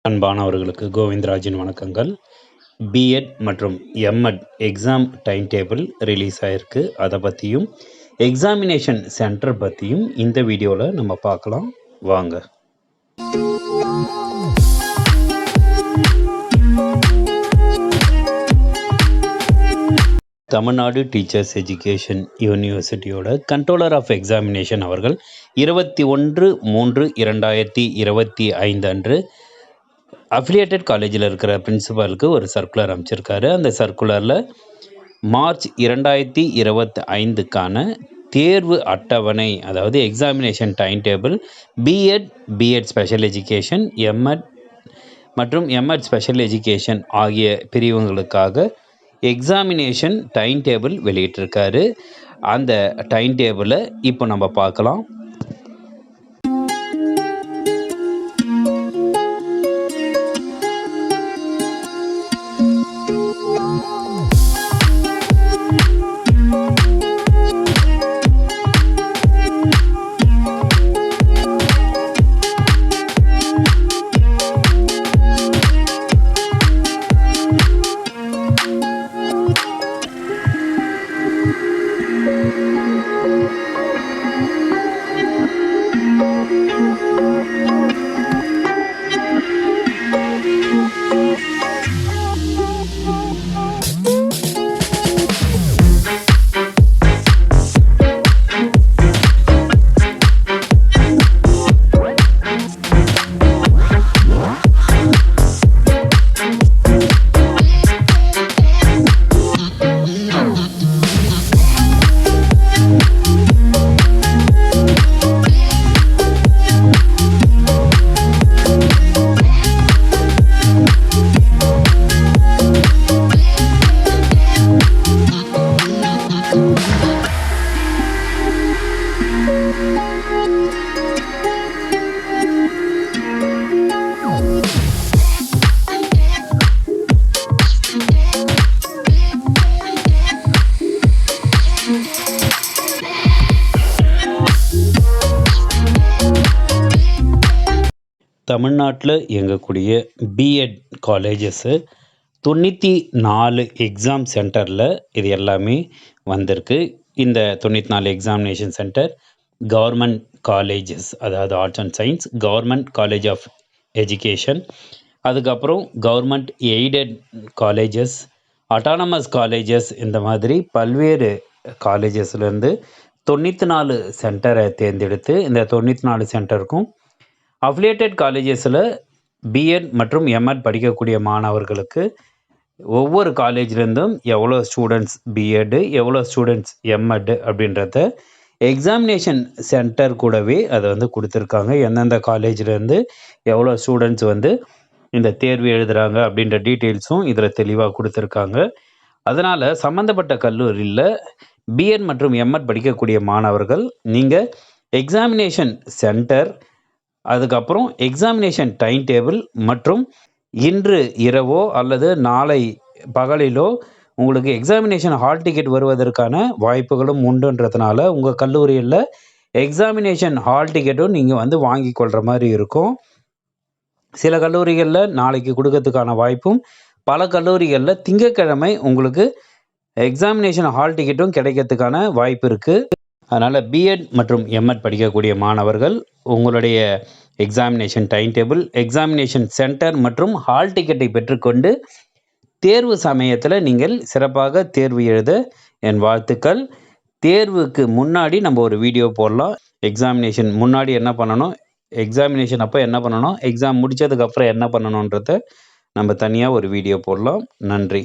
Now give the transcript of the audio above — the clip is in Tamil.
அன்பானவர்களுக்கு கோவிந்தராஜின் வணக்கங்கள். பிஎட் மற்றும் MEd exam time table release ஆகிருக்கு. அதை பற்றியும் எக்ஸாமினேஷன் சென்டர் பற்றியும் இந்த வீடியோவில் நம்ம பார்க்கலாம். வாங்க. தமிழ்நாடு டீச்சர்ஸ் எஜுகேஷன் யூனிவர்சிட்டியோட கண்ட்ரோலர் ஆஃப் எக்ஸாமினேஷன் அவர்கள் 21/3/2025 அன்று அஃபிலியேட்டட் காலேஜில் இருக்கிற பிரின்சிபாலுக்கு ஒரு சர்க்குலர் அமைச்சிருக்காரு. அந்த சர்க்குலரில் மார்ச் 2025க்கான தேர்வு அட்டவணை, அதாவது examination time table, BEd special education, MEd மற்றும் எம்எட் ஸ்பெஷல் எஜுகேஷன் ஆகிய பிரிவுகளுக்காக எக்ஸாமினேஷன் டைம் டேபிள் வெளியிட்டிருக்காரு. அந்த டைம் டேபிளை இப்போ நம்ம பார்க்கலாம். தமிழ்நாட்டில் இயங்கக்கூடிய பிஎட் காலேஜஸ்ஸு 94 எக்ஸாம் சென்டரில் இது எல்லாமே வந்திருக்கு. இந்த 94 எக்ஸாமினேஷன் சென்டர் கவர்மெண்ட் காலேஜஸ், அதாவது arts and science, government college of education, அதுக்கப்புறம் government aided colleges, autonomous colleges, இந்த மாதிரி பல்வேறு காலேஜஸ்லேருந்து 94 சென்டரை தேர்ந்தெடுத்து இந்த 94 சென்டருக்கும் அஃபிலியேட்டட் காலேஜஸில் பிஎட் மற்றும் எம்எட் படிக்கக்கூடிய மாணவர்களுக்கு ஒவ்வொரு காலேஜ்லேருந்தும் எவ்வளோ ஸ்டூடெண்ட்ஸ் பிஎட்டு, எவ்வளோ ஸ்டூடெண்ட்ஸ் எம்எட் அப்படின்றத எக்ஸாமினேஷன் சென்டர் கூடவே அதை கொடுத்துருக்காங்க. எந்தெந்த காலேஜ்லேருந்து எவ்வளோ ஸ்டூடெண்ட்ஸ் இந்த தேர்வு எழுதுகிறாங்க அப்படின்ற டீட்டெயில்ஸும் இதில் தெளிவாக கொடுத்துருக்காங்க. அதனால் சம்மந்தப்பட்ட கல்லூரியில் பிஎட் மற்றும் எம்எட் படிக்கக்கூடிய மாணவர்கள் நீங்கள் எக்ஸாமினேஷன் சென்டர், அதுக்கப்புறம் எக்ஸாமினேஷன் டைம் டேபிள் மற்றும் இன்று இரவோ அல்லது நாளை பகலிலோ உங்களுக்கு எக்ஸாமினேஷன் ஹால் டிக்கெட் வருவதற்கான வாய்ப்புகளும் உண்டுன்றதுனால உங்கள் கல்லூரியில் எக்ஸாமினேஷன் ஹால் டிக்கெட்டும் நீங்கள் வாங்கி கொள்கிற மாதிரி இருக்கும். சில கல்லூரிகளில் நாளைக்கு கொடுக்கறதுக்கான வாய்ப்பும், பல கல்லூரிகளில் திங்கட்கிழமை உங்களுக்கு எக்ஸாமினேஷன் ஹால் டிக்கெட்டும் கிடைக்கிறதுக்கான வாய்ப்பு இருக்குது. அதனால் பிஎட் மற்றும் எம்எட் படிக்கக்கூடிய மாணவர்கள் உங்களுடைய examination time table, examination centre மற்றும் ஹால் டிக்கெட்டை பெற்றுக்கொண்டு தேர்வு சமயத்தில் நீங்கள் சிறப்பாக தேர்வு எழுத என் வாழ்த்துக்கள். தேர்வுக்கு முன்னாடி நம்ம ஒரு வீடியோ போடலாம். எக்ஸாமினேஷன் முன்னாடி என்ன பண்ணணும், எக்ஸாமினேஷன் அப்போ என்ன பண்ணணும், எக்ஸாம் முடித்ததுக்கப்புறம் என்ன பண்ணணுன்றத நம்ம தனியாக ஒரு வீடியோ போடலாம். நன்றி.